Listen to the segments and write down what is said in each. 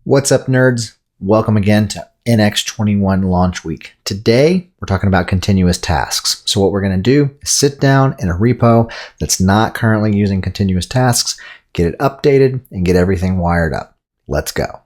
What's up, nerds? Welcome again to NX21 launch week. Today, we're talking about continuous tasks. So what we're going to do is sit down in a repo that's not currently using continuous tasks, get it updated, and get everything wired up. Let's go.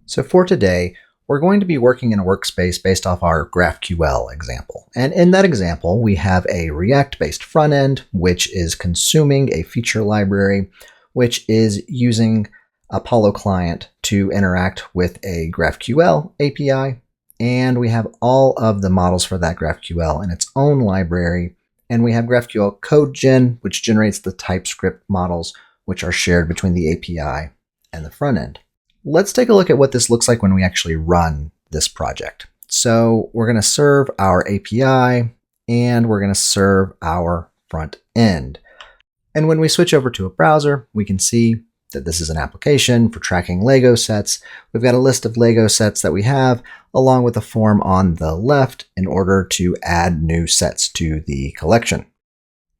So for today, we're going to be working in a workspace based off our GraphQL example. And in that example, we have a React-based front end, which is consuming a feature library, which is using Apollo client to interact with a GraphQL API. And we have all of the models for that GraphQL in its own library. And we have GraphQL code gen, which generates the TypeScript models, which are shared between the API and the front end. Let's take a look at what this looks like when we actually run this project. So we're going to serve our API and we're going to serve our front end. And when we switch over to a browser, we can see that this is an application for tracking Lego sets. We've got a list of Lego sets that we have, along with a form on the left in order to add new sets to the collection.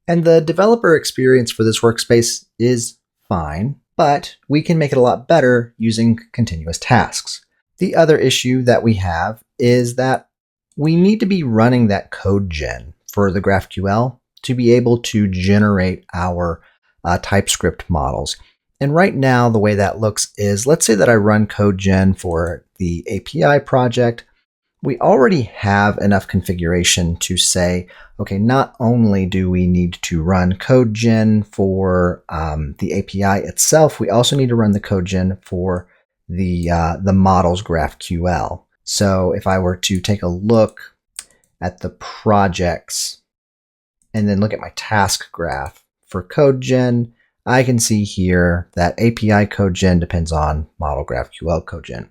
And the developer experience for this workspace is fine, but we can make it a lot better using continuous tasks. The other issue that we have is that we need to be running that code gen for the GraphQL to be able to generate our TypeScript models. And right now, the way that looks is, let's say that I run code gen for the API project. We already have enough configuration to say, okay, not only do we need to run code gen for the API itself, we also need to run the code gen for the models GraphQL. So if I were to take a look at the projects and then look at my task graph for code gen, I can see here that API code gen depends on model GraphQL code gen.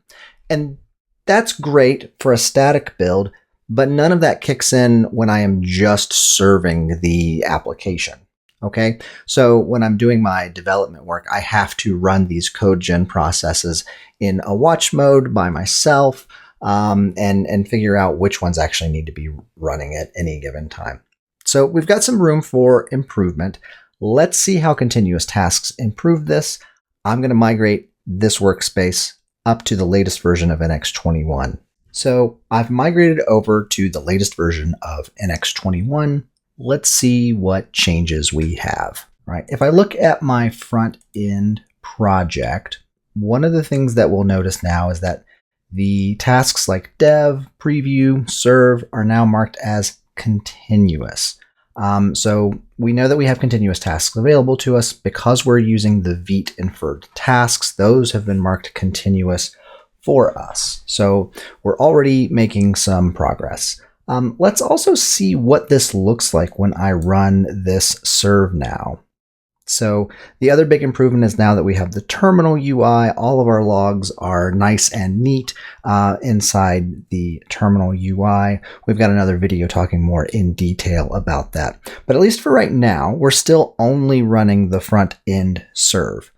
And that's great for a static build, but none of that kicks in when I am just serving the application. Okay, so when I'm doing my development work, I have to run these code gen processes in a watch mode by myself and figure out which ones actually need to be running at any given time. So we've got some room for improvement. Let's see how continuous tasks improve this. I'm going to migrate this workspace up to the latest version of NX21. So I've migrated over to the latest version of NX21. Let's see what changes we have. Right. If I look at my front end project, one of the things that we'll notice now is that the tasks like dev, preview, serve are now marked as continuous. So we know that we have continuous tasks available to us because we're using the Vite inferred tasks. Those have been marked continuous for us. So we're already making some progress. Let's also see what this looks like when I run this serve now. So the other big improvement is now that we have the terminal UI, all of our logs are nice and neat inside the terminal UI. We've got another video talking more in detail about that. But at least for right now, we're still only running the front end serve.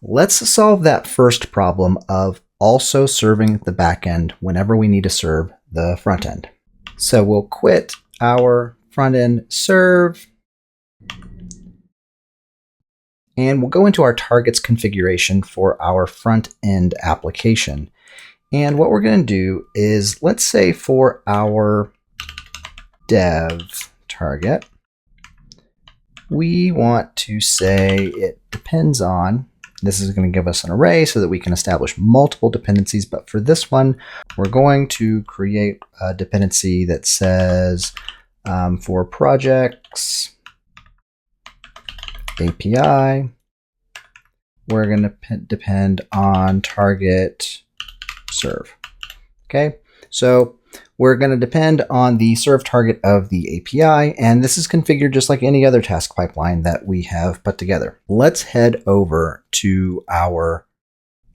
Let's solve that first problem of also serving the back end whenever we need to serve the front end. So we'll quit our front end serve. And we'll go into our targets configuration for our front end application. And what we're going to do is, let's say for our dev target, we want to say it depends on, this is going to give us an array so that we can establish multiple dependencies. But for this one, we're going to create a dependency that says for projects, API, we're going to depend on target serve. Okay, so we're going to depend on the serve target of the API, and this is configured just like any other task pipeline that we have put together. Let's head over to our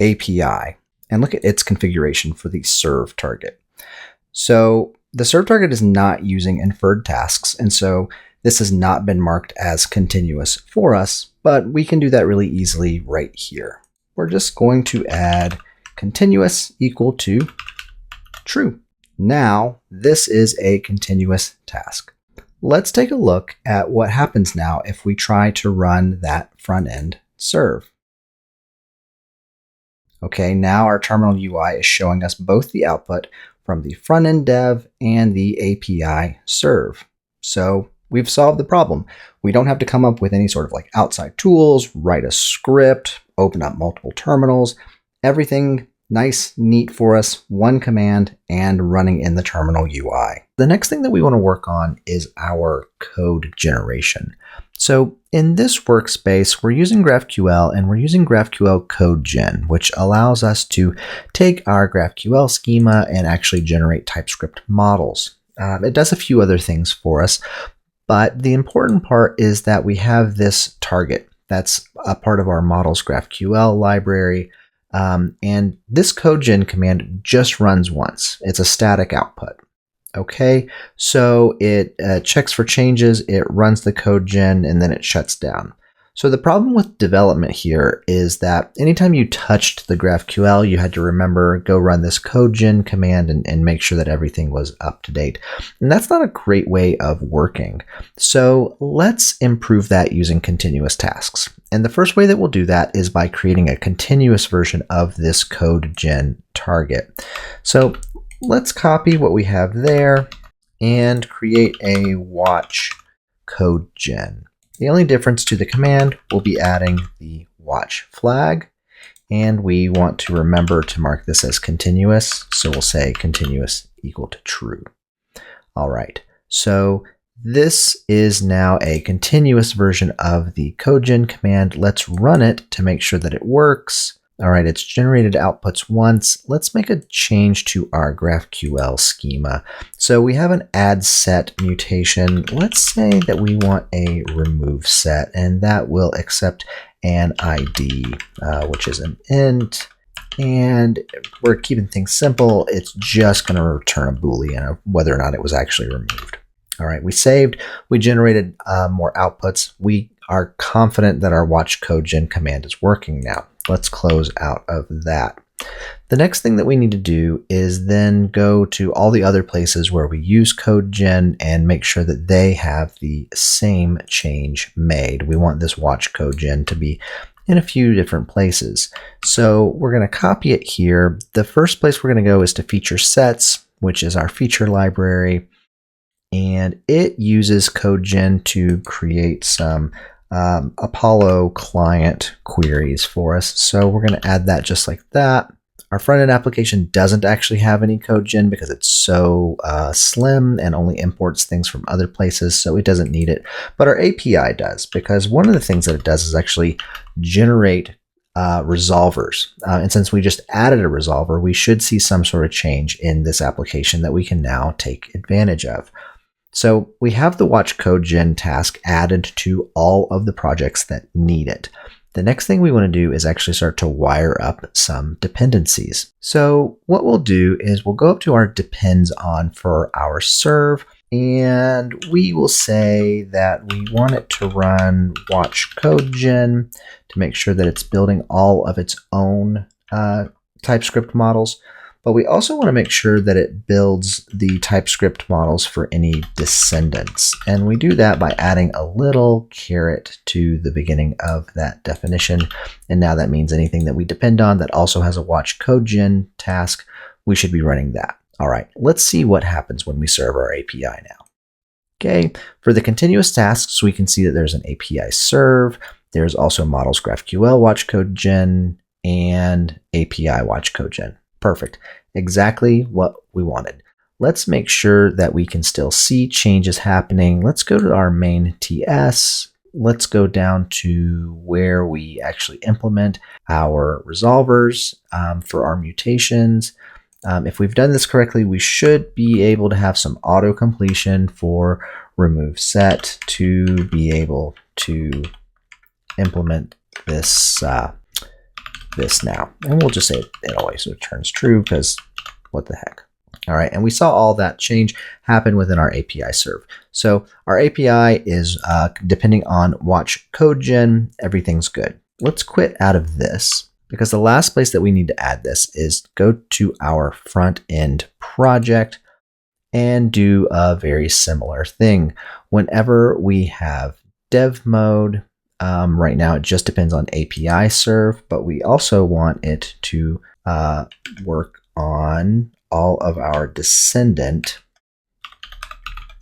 API and look at its configuration for the serve target. So the serve target is not using inferred tasks, and so this has not been marked as continuous for us, but we can do that really easily right here. We're just going to add continuous equal to true. Now, this is a continuous task. Let's take a look at what happens now if we try to run that front end serve. Okay, now our terminal UI is showing us both the output from the front-end dev and the API serve. So we've solved the problem. We don't have to come up with any sort of like outside tools, write a script, open up multiple terminals. Everything nice, neat for us, one command and running in the terminal UI. The next thing that we want to work on is our code generation. So in this workspace, we're using GraphQL and we're using GraphQL Code Gen, which allows us to take our GraphQL schema and actually generate TypeScript models. It does a few other things for us, but the important part is that we have this target. That's a part of our models GraphQL library. And this code gen command just runs once. It's a static output. Okay, so it checks for changes, it runs the code gen, and then it shuts down. So the problem with development here is that anytime you touched the GraphQL, you had to remember, go run this code gen command and make sure that everything was up to date. And that's not a great way of working. So let's improve that using continuous tasks. And the first way that we'll do that is by creating a continuous version of this code gen target. So let's copy what we have there and create a watch code gen. The only difference to the command will be adding the watch flag, and we want to remember to mark this as continuous, so we'll say continuous equal to true. All right, so this is now a continuous version of the code gen command. Let's run it to make sure that it works. All right, it's generated outputs once. Let's make a change to our GraphQL schema. So we have an add set mutation. Let's say that we want a remove set, and that will accept an ID, which is an int. And we're keeping things simple. It's just going to return a Boolean of whether or not it was actually removed. All right, we saved. We generated more outputs. We are confident that our watch code gen command is working now. Let's close out of that. The next thing that we need to do is then go to all the other places where we use code gen and make sure that they have the same change made. We want this watch code gen to be in a few different places. So we're going to copy it here. The first place we're going to go is to feature sets, which is our feature library. And it uses code gen to create some Apollo client queries for us. So we're going to add that just like that. Our front-end application doesn't actually have any code gen because it's so slim and only imports things from other places, so it doesn't need it. But our API does, because one of the things that it does is actually generate resolvers. And since we just added a resolver, we should see some sort of change in this application that we can now take advantage of. So we have the watch code gen task added to all of the projects that need it. The next thing we want to do is actually start to wire up some dependencies. So what we'll do is we'll go up to our depends on for our serve, and we will say that we want it to run watch code gen to make sure that it's building all of its own TypeScript models. But we also want to make sure that it builds the TypeScript models for any descendants. And we do that by adding a little caret to the beginning of that definition. And now that means anything that we depend on that also has a watch code gen task, we should be running that. All right, let's see what happens when we serve our API now. Okay, for the continuous tasks, we can see that there's an API serve. There's also models GraphQL watch code gen and API watch code gen. Perfect. Exactly what we wanted. Let's make sure that we can still see changes happening. Let's go to our main TS. Let's go down to where we actually implement our resolvers for our mutations. If we've done this correctly, we should be able to have some auto completion for remove set to be able to implement this this now. And we'll just say it always returns true because what the heck. All right, and we saw all that change happen within our API serve. So our API is depending on watch code gen, everything's good. Let's quit out of this because the last place that we need to add this is go to our front end project and do a very similar thing. Whenever we have dev mode, Right now, it just depends on API serve, but we also want it to work on all of our descendant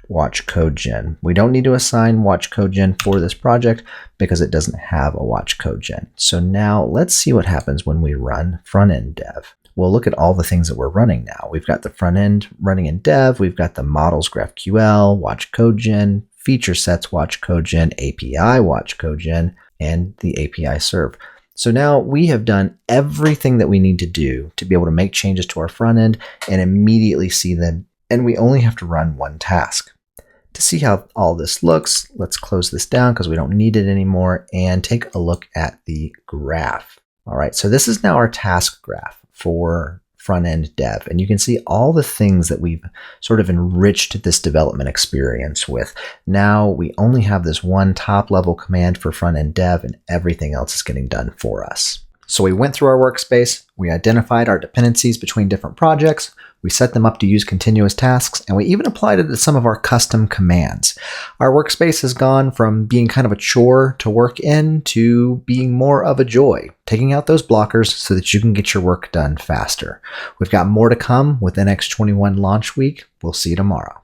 watch code gen. We don't need to assign watch code gen for this project because it doesn't have a watch code gen. So now let's see what happens when we run front end dev. We'll look at all the things that we're running now. We've got the front end running in dev. We've got the models GraphQL, watch code gen, feature sets watch code gen, API watch code gen, and the API serve. So now we have done everything that we need to do to be able to make changes to our front end and immediately see them. And we only have to run one task. To see how all this looks, let's close this down because we don't need it anymore and take a look at the graph. All right, so this is now our task graph for front-end dev. And you can see all the things that we've sort of enriched this development experience with. Now we only have this one top-level command for front-end dev and everything else is getting done for us. So we went through our workspace, we identified our dependencies between different projects, we set them up to use continuous tasks, and we even applied it to some of our custom commands. Our workspace has gone from being kind of a chore to work in to being more of a joy, taking out those blockers so that you can get your work done faster. We've got more to come with NX21 launch week. We'll see you tomorrow.